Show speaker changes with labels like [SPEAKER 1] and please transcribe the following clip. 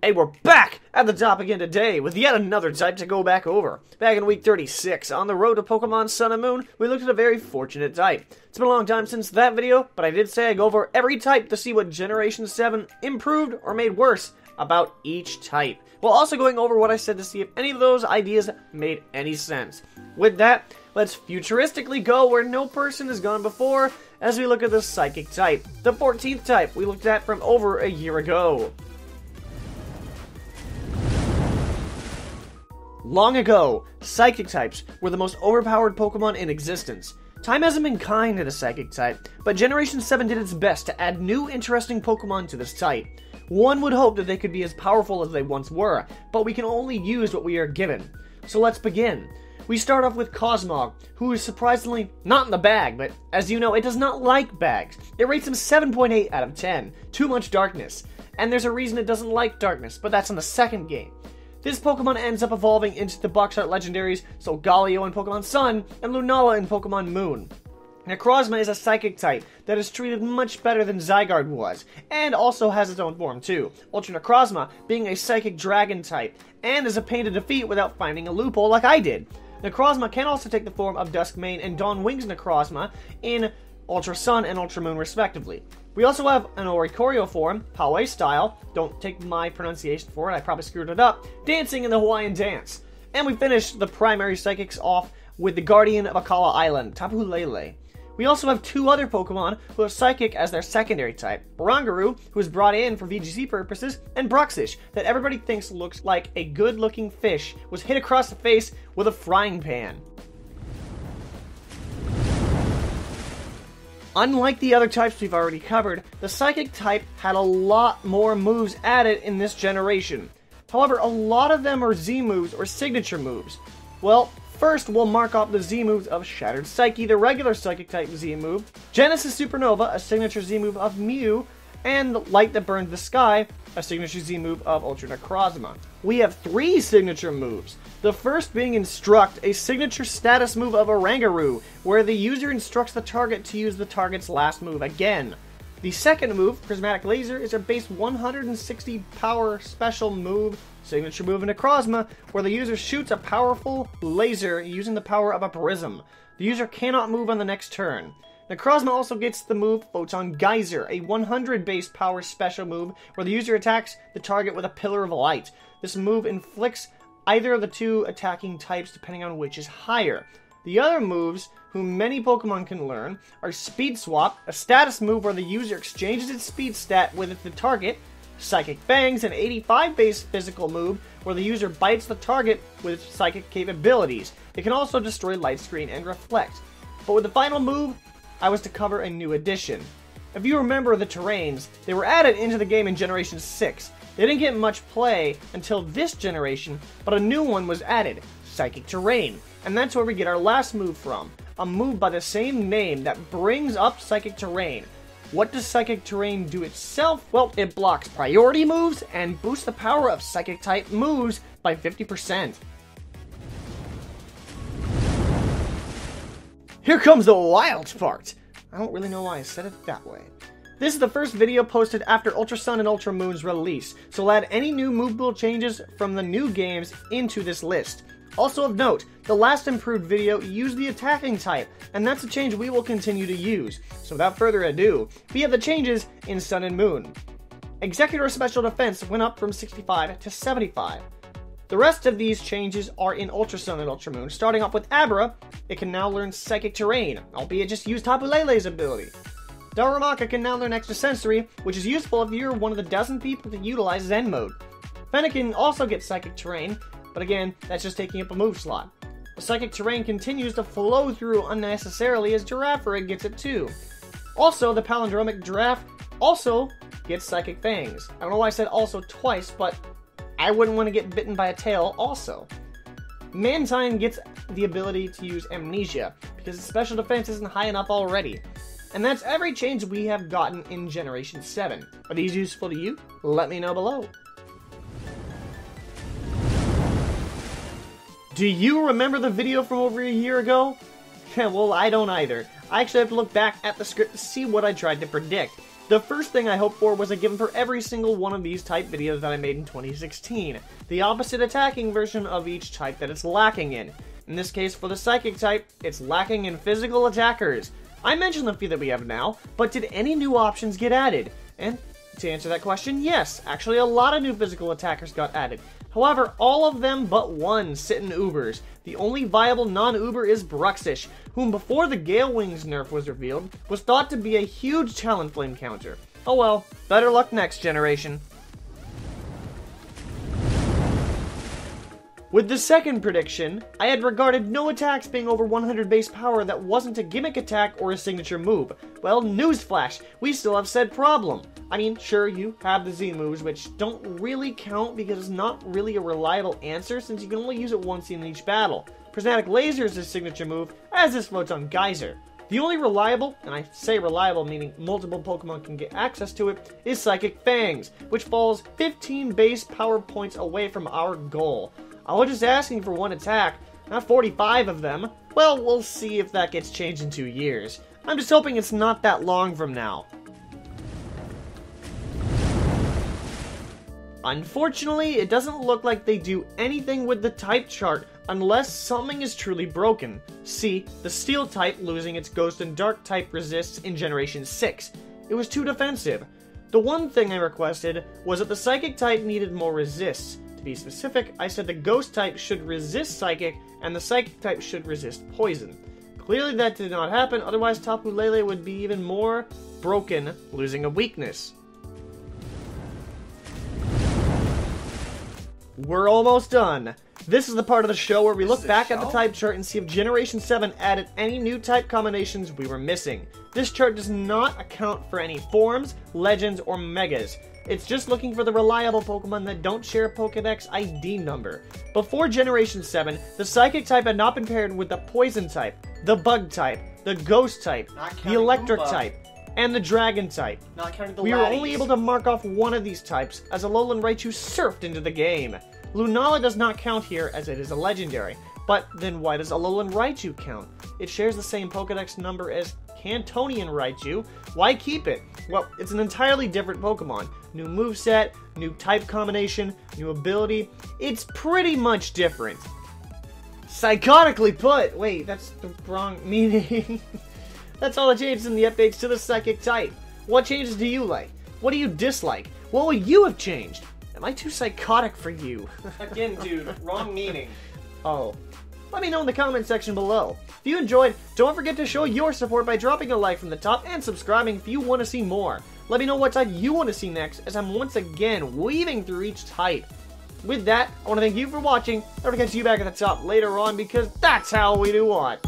[SPEAKER 1] Hey, we're back at the top again today with yet another type to go back over. Back in week 36, on the road to Pokemon Sun and Moon, we looked at a very fortunate type. It's been a long time since that video, but I did say I'd go over every type to see what Generation 7 improved or made worse about each type. While also going over what I said to see if any of those ideas made any sense. With that, let's futuristically go where no person has gone before as we look at the Psychic type, the 14th type we looked at from over a year ago. Long ago, Psychic types were the most overpowered Pokemon in existence. Time hasn't been kind to the Psychic type, but Generation 7 did its best to add new interesting Pokemon to this type. One would hope that they could be as powerful as they once were, but we can only use what we are given. So let's begin. We start off with Cosmog, who is surprisingly not in the bag, but as you know, it does not like bags. It rates him 7.8 out of 10, too much darkness. And there's a reason it doesn't like darkness, but that's in the second game. This Pokemon ends up evolving into the Box Art Legendaries, so Galio in Pokemon Sun, and Lunala in Pokemon Moon. Necrozma is a Psychic type that is treated much better than Zygarde was, and also has its own form too. Ultra Necrozma being a Psychic Dragon type, and is a pain to defeat without finding a loophole like I did. Necrozma can also take the form of Duskmane and Dawn Wings Necrozma in Ultra Sun and Ultra Moon respectively. We also have an Oricorio form, Poway style, don't take my pronunciation for it, I probably screwed it up, dancing in the Hawaiian dance. And we finished the primary Psychics off with the Guardian of Akala Island, Tapu Lele. We also have two other Pokemon who have Psychic as their secondary type, Barangaroo, who is brought in for VGC purposes, and Bruxish, that everybody thinks looks like a good-looking fish, was hit across the face with a frying pan. Unlike the other types we've already covered, the Psychic type had a lot more moves added in this generation. However, a lot of them are Z moves or signature moves. Well, first we'll mark off the Z moves of Shattered Psyche, the regular Psychic type Z move, Genesis Supernova, a signature Z move of Mew, and Light That Burns the Sky, a signature Z move of Ultra Necrozma. We have three signature moves. The first being Instruct, a signature status move of Oranguru, where the user instructs the target to use the target's last move again. The second move, Prismatic Laser, is a base 160 power special move, signature move in Necrozma, where the user shoots a powerful laser using the power of a prism. The user cannot move on the next turn. Necrozma also gets the move Photon Geyser, a 100 base power special move where the user attacks the target with a pillar of light. This move inflicts either of the two attacking types depending on which is higher. The other moves, whom many Pokemon can learn, are Speed Swap, a status move where the user exchanges its speed stat with the target, Psychic Fangs, an 85 base physical move where the user bites the target with its psychic capabilities. It can also destroy Light Screen and Reflect. But with the final move, I was to cover a new addition. If you remember the terrains, they were added into the game in Generation 6. They didn't get much play until this generation, but a new one was added, Psychic Terrain. And that's where we get our last move from, a move by the same name that brings up Psychic Terrain. What does Psychic Terrain do itself? Well, it blocks priority moves and boosts the power of Psychic type moves by 50%. Here comes the wild part! I don't really know why I said it that way. This is the first video posted after Ultra Sun and Ultra Moon's release, so I'll add any new move build changes from the new games into this list. Also of note, the last improved video used the attacking type, and that's a change we will continue to use. So without further ado, we have the changes in Sun and Moon. Executor Special Defense went up from 65 to 75. The rest of these changes are in Ultra Sun and Ultra Moon, starting off with Abra. It can now learn Psychic Terrain, albeit just use Tapu Lele's ability. Darumaka can now learn Extrasensory, which is useful if you're one of the dozen people that utilize Zen mode. Fennekin also gets Psychic Terrain, but again, that's just taking up a move slot. The Psychic Terrain continues to flow through unnecessarily as Girafarig gets it too. Also, the Palindromic Giraffe also gets Psychic Fangs. I don't know why I said also twice, but I wouldn't want to get bitten by a tail also. Mantine gets the ability to use Amnesia, because its special defense isn't high enough already. And that's every change we have gotten in Generation 7. Are these useful to you? Let me know below. Do you remember the video from over a year ago? Yeah, well, I don't either. I actually have to look back at the script to see what I tried to predict. The first thing I hoped for was a given for every single one of these type videos that I made in 2016. The opposite attacking version of each type that it's lacking in. In this case, for the Psychic type, it's lacking in physical attackers. I mentioned the few that we have now, but did any new options get added? And to answer that question, yes, actually a lot of new physical attackers got added. However, all of them but one sit in Ubers. The only viable non-Uber is Bruxish, whom before the Gale Wings nerf was revealed, was thought to be a huge Talonflame counter. Oh well, better luck next generation. With the second prediction, I had regarded no attacks being over 100 base power that wasn't a gimmick attack or a signature move. Well, newsflash, we still have said problem. I mean, sure, you have the Z moves, which don't really count because it's not really a reliable answer since you can only use it once in each battle. Prismatic Laser is his signature move, as is Photon Geyser. The only reliable, and I say reliable meaning multiple Pokemon can get access to it, is Psychic Fangs, which falls 15 base power points away from our goal. I was just asking for one attack, not 45 of them. Well, we'll see if that gets changed in 2 years. I'm just hoping it's not that long from now. Unfortunately, it doesn't look like they do anything with the type chart unless something is truly broken. See, the Steel type losing its Ghost and Dark type resists in Generation 6. It was too defensive. The one thing I requested was that the Psychic type needed more resists. To be specific, I said the Ghost type should resist Psychic, and the Psychic type should resist Poison. Clearly that did not happen, otherwise Tapu Lele would be even more broken, losing a weakness. We're almost done. This is the part of the show where we look back at the type chart and see if Generation 7 added any new type combinations we were missing. This chart does not account for any forms, legends, or megas. It's just looking for the reliable Pokemon that don't share a Pokedex ID number. Before Generation 7, the Psychic type had not been paired with the Poison type, the Bug type, the Ghost type, the Electric type, and the Dragon type. We were only able to mark off one of these types, as Alolan Raichu surfed into the game. Lunala does not count here, as it is a legendary. But then why does Alolan Raichu count? It shares the same Pokedex number as Cantonian Raichu. Why keep it? Well, it's an entirely different Pokemon. New moveset, new type combination, new ability. It's pretty much different. Psychotically put! Wait, that's the wrong meaning. That's all the changes in the updates to the Psychic type. What changes do you like? What do you dislike? What would you have changed? Am I too psychotic for you? Again, dude, wrong meaning. Oh. Let me know in the comment section below. If you enjoyed, don't forget to show your support by dropping a like from the top and subscribing if you want to see more. Let me know what type you want to see next, as I'm once again weaving through each type. With that, I want to thank you for watching. I'm going to catch you back at the top later on, because that's how we do what.